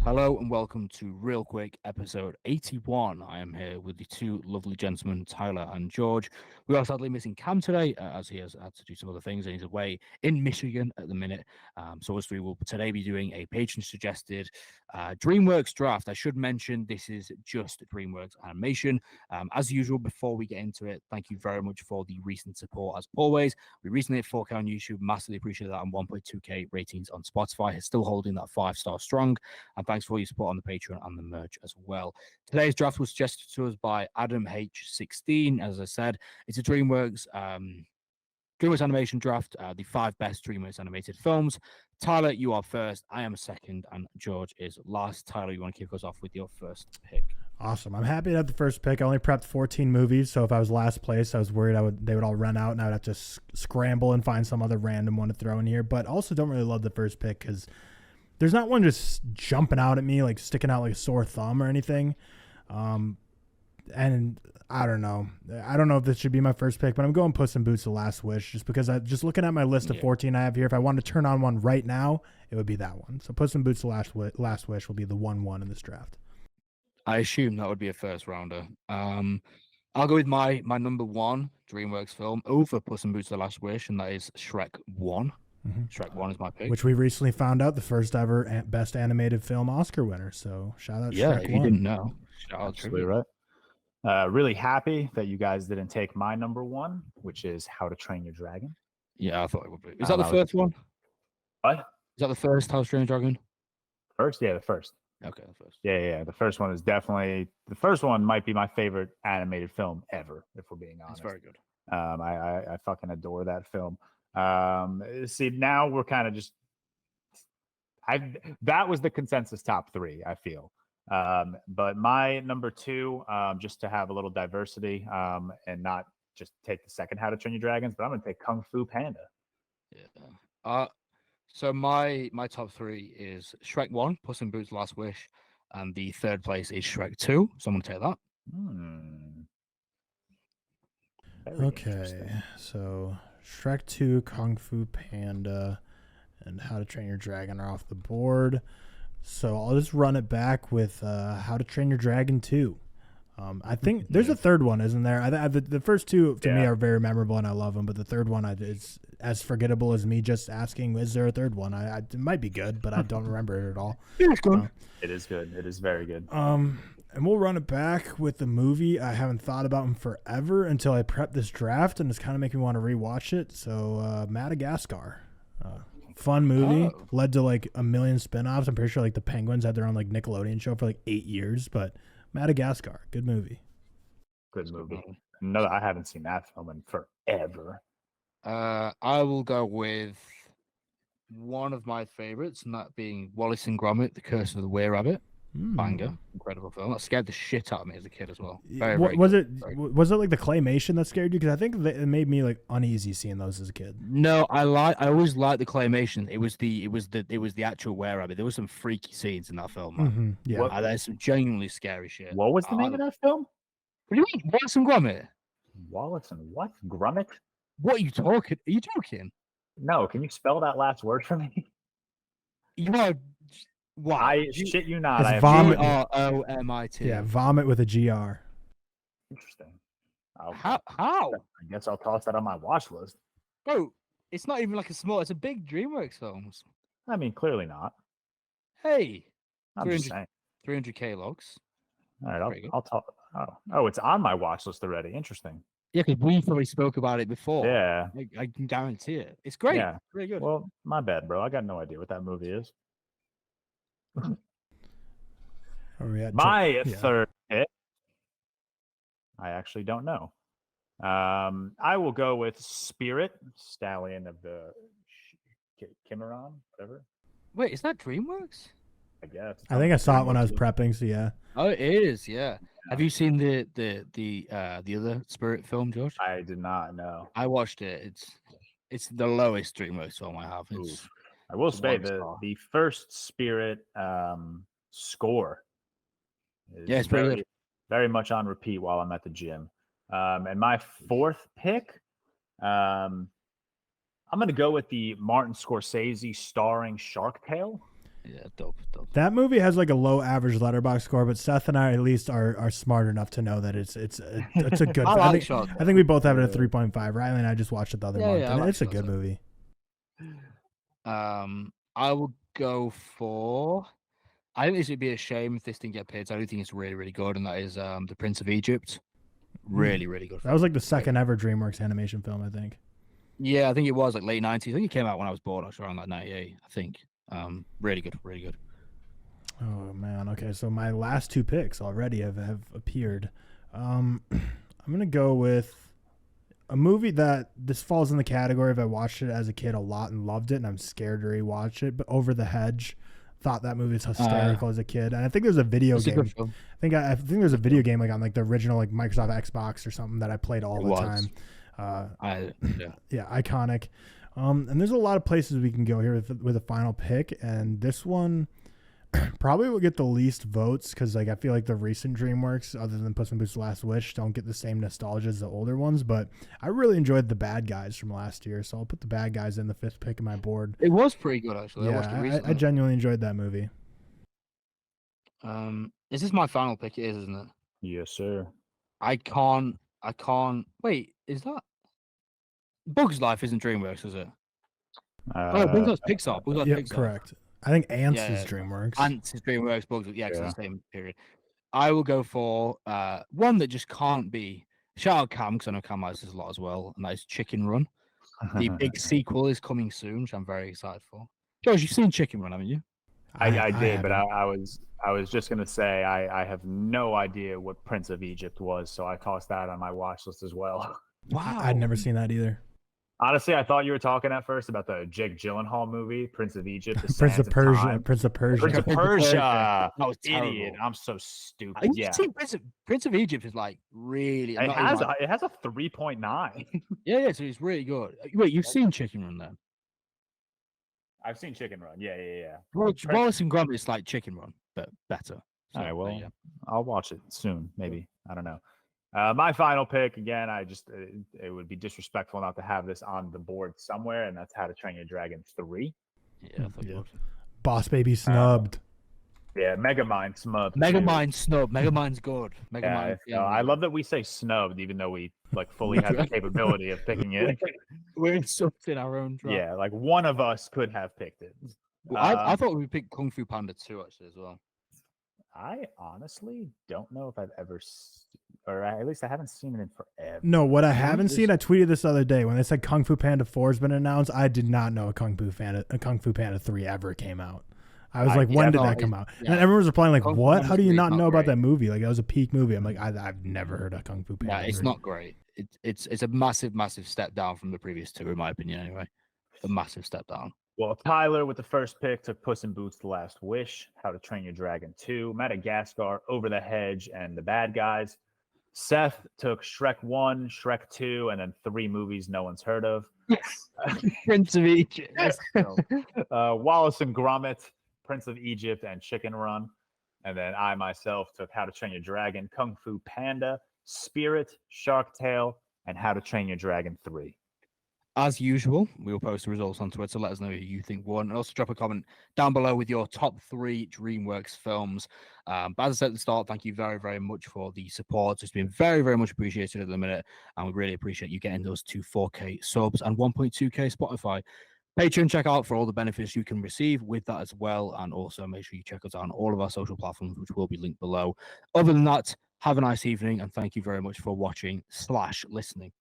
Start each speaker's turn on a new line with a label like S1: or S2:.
S1: Hello and welcome to ReelQuick episode 81. I am here with the two lovely gentlemen, Tyler and George. We are sadly missing Cam today as he has had to do some other things and he's away in Michigan at the minute. So us three will today be doing a patron suggested Dreamworks draft. I should mention this is just Dreamworks animation. As usual, before we get into it, thank you very much for the recent support as always. We recently hit 4K on YouTube, massively appreciate that, and 1.2K ratings on Spotify. It's still holding that 5-star strong. And thanks for all your support on the Patreon and the merch as well. Today's draft was suggested to us by Adam H16. As I said, it's a DreamWorks animation draft, the 5 best DreamWorks animated films. Tyler, you are first. I am second, and George is last. Tyler, you want to kick us off with your first pick?
S2: Awesome. I'm happy to have the first pick. I only prepped 14 movies, so if I was last place, I was worried they would all run out, and I would have to scramble and find some other random one to throw in here. But also don't really love the first pick because there's not one just jumping out at me, like sticking out like a sore thumb or anything. And I don't know. I don't know if this should be my first pick, but I'm going Puss in Boots: The Last Wish just because just looking at my list of 14 I have here, if I wanted to turn on one right now, it would be that one. So Puss in Boots: The Last Wish will be the 1-1 in this draft.
S1: I assume that would be a first rounder. I'll go with my number one DreamWorks film over Puss in Boots: The Last Wish, and that is Shrek 1. Mm-hmm. Shrek 1 is my pick.
S2: Which we recently found out the first ever Best Animated Film Oscar winner. So shout out Shrek 1.
S1: Yeah, if you didn't know. Shout out
S3: Absolutely right. Really happy that you guys didn't take my number one, which is How to Train Your Dragon.
S1: Yeah, I thought it would be. Is that the first one?
S3: What?
S1: Is that the first How to Train Your Dragon?
S3: First? Yeah, the first.
S1: Okay, the first.
S3: Yeah. The first one is definitely, the first one might be my favorite animated film ever, if we're being honest.
S1: It's very good.
S3: I fucking adore that film. See, now we're kind of just, that was the consensus top 3, I feel. But my number 2, just to have a little diversity, and not just take the second How to Train Your Dragons, but I'm going to take Kung Fu Panda.
S1: Yeah. So my top 3 is Shrek 1, Puss in Boots: Last Wish, and the third place is Shrek 2. So I'm going to take that.
S2: Okay, so Shrek 2, Kung Fu Panda, and How to Train Your Dragon are off the board. So I'll just run it back with How to Train Your Dragon 2. I think there's a third one, isn't there? The first 2 to me are very memorable and I love them, but the third one is as forgettable as me just asking, is there a third one? It might be good, but I don't remember it at all.
S1: It's good.
S3: It is good. It is very good.
S2: And we'll run it back with the movie I haven't thought about in forever until I prepped this draft, and it's kind of making me want to rewatch it. So Madagascar. Fun movie, led to like a million spinoffs. I'm pretty sure like the Penguins had their own like Nickelodeon show for like 8 years, but Madagascar, good movie.
S3: Good movie. No, I haven't seen that film in forever.
S1: I will go with one of my favorites, and that being Wallace and Gromit: The Curse of the Were-Rabbit. Banger, incredible film. That scared the shit out of me as a kid as well.
S2: Was it like the claymation that scared you? Because I think it made me like uneasy seeing those as a kid.
S1: No, I always liked the claymation. It was the actual were-rabbit. There was some freaky scenes in that film, man.
S2: Mm-hmm. Yeah,
S1: there's some genuinely scary shit.
S3: What was the name of that film?
S1: What do you mean, Wallace and Gromit?
S3: Wallace and what? Gromit?
S1: What are you talking? Are you joking?
S3: No, can you spell that last word for me?
S1: You are. Wow.
S3: I shit you not.
S2: It's
S3: I have
S2: vomit.
S1: Vomit.
S2: Yeah, vomit with a GR.
S3: Interesting.
S1: How?
S3: I guess I'll toss that on my watch list.
S1: Bro, it's not even like it's a big DreamWorks film.
S3: I mean, clearly not.
S1: Hey.
S3: I'm just saying.
S1: 300K logs.
S3: All right, I'll talk. Oh, it's on my watch list already. Interesting.
S1: Yeah, because we probably spoke about it before.
S3: Yeah.
S1: I can guarantee it. It's great.
S3: Yeah.
S1: Really good.
S3: Well, my bad, bro. I got no idea what that movie is. My third pick, I actually don't know. I will go with Spirit, Stallion of the Cimarron, whatever.
S1: Wait, is that DreamWorks?
S3: I guess.
S2: I think I saw it when I was prepping, so yeah.
S1: Oh, it is, yeah. Have you seen the other Spirit film, George?
S3: I did not know.
S1: I watched it. It's the lowest DreamWorks film I have.
S3: I will say the first Spirit score is very much on repeat while I'm at the gym. And my fourth pick, I'm going to go with the Martin Scorsese starring Shark Tale.
S1: Yeah, dope.
S2: That movie has like a low average Letterboxd score, but Seth and I at least are smart enough to know that it's a good. I think we both have it at 3.5. Riley and I just watched it the other month, and it's a good movie.
S1: I would go for. I think this would be a shame if this didn't get paid. So I do think it's really, really good, and that is The Prince of Egypt. Really, really good.
S2: That was like the second ever DreamWorks animation film, I think.
S1: Yeah, I think it was like late 90s. I think it came out when I was born, actually, around like 98, I think. Really good, really good.
S2: Oh, man. Okay, so my last two picks already have appeared. I'm going to go with a movie that this falls in the category of I watched it as a kid a lot and loved it, and I'm scared to rewatch it, but Over the Hedge. Thought that movie was hysterical as a kid, and I think there's a video game. I think there's a video game like on like the original like Microsoft Xbox or something that I played all the time. Yeah, iconic. And there's a lot of places we can go here with a final pick, and this one probably will get the least votes because like I feel like the recent DreamWorks, other than Puss in Boots: Last Wish, don't get the same nostalgia as the older ones. But I really enjoyed The Bad Guys from last year, so I'll put The Bad Guys in the 5th pick of my board.
S1: It was pretty good, actually.
S2: Yeah,
S1: I watched it recently.
S2: I genuinely enjoyed that movie.
S1: Is this my final pick? It is, isn't it?
S3: Yes, sir.
S1: I can't. Wait, is that Bug's Life? Isn't DreamWorks, is it? Bug's Life's Pixar. Bug's Life Pixar.
S2: Correct. I think Ants is DreamWorks.
S1: Ants is DreamWorks. Bugs, it's the same period. I will go for one that just can't be. Shout out Cam, because I know Cam likes this a lot as well, and that is Chicken Run. The big sequel is coming soon, which I'm very excited for. George, you've seen Chicken Run, haven't you?
S3: I did, but I was just gonna say I have no idea what Prince of Egypt was, so I tossed that on my watch list as well.
S1: Wow,
S2: I'd never seen that either.
S3: Honestly, I thought you were talking at first about the Jake Gyllenhaal movie, Prince of Egypt,
S2: Prince of Persia.
S3: Prince of Persia.
S1: That was
S3: Idiot! I'm so stupid.
S1: You've seen Prince of Egypt is like really.
S3: It has a 3.9.
S1: Yeah, so it's really good. Wait, you've seen Chicken Run then?
S3: I've seen Chicken Run. Yeah.
S1: Wallace and Gromit is like Chicken Run, but better. So,
S3: all right, well, I'll watch it soon, maybe. I don't know. My final pick, again, it would be disrespectful not to have this on the board somewhere, and that's How to Train Your Dragon 3.
S1: Yeah.
S2: Boss Baby snubbed.
S3: Megamind snubbed.
S1: Megamind snubbed. Megamind's good.
S3: I love that we say snubbed, even though we like fully have the capability of picking it.
S1: We're insulting our own draft.
S3: Yeah, like one of us could have picked it.
S1: Well, I thought we picked Kung Fu Panda 2 actually as well.
S3: I honestly don't know if I've ever, or at least I haven't seen it in forever.
S2: No, what I haven't seen, I tweeted this the other day when they said Kung Fu Panda 4 has been announced. I did not know a Kung Fu Panda 3 ever came out. I was like, when did that come out? And everyone was replying like, what? How do you not know about that movie? Like, that was a peak movie. I'm like, I've never heard of Kung Fu Panda.
S1: Yeah, it's not great. It's a massive step down from the previous two, in my opinion. Anyway, a massive step down.
S3: Well, Tyler with the first pick took Puss in Boots: The Last Wish, How to Train Your Dragon 2, Madagascar, Over the Hedge, and The Bad Guys. Seth took Shrek 1, Shrek 2, and then 3 movies no one's heard of.
S1: Prince of Egypt.
S3: Wallace and Gromit, Prince of Egypt, and Chicken Run. And then I myself took How to Train Your Dragon, Kung Fu Panda, Spirit, Shark Tale, and How to Train Your Dragon 3.
S1: As usual, we will post the results on Twitter. Let us know who you think won. And also drop a comment down below with your top 3 DreamWorks films. But as I said at the start, thank you very, very much for the support. It's been very, very much appreciated at the minute. And we really appreciate you getting those 2 4K subs and 1.2K Spotify. Patreon, check out for all the benefits you can receive with that as well. And also make sure you check us out on all of our social platforms, which will be linked below. Other than that, have a nice evening. And thank you very much for watching/listening.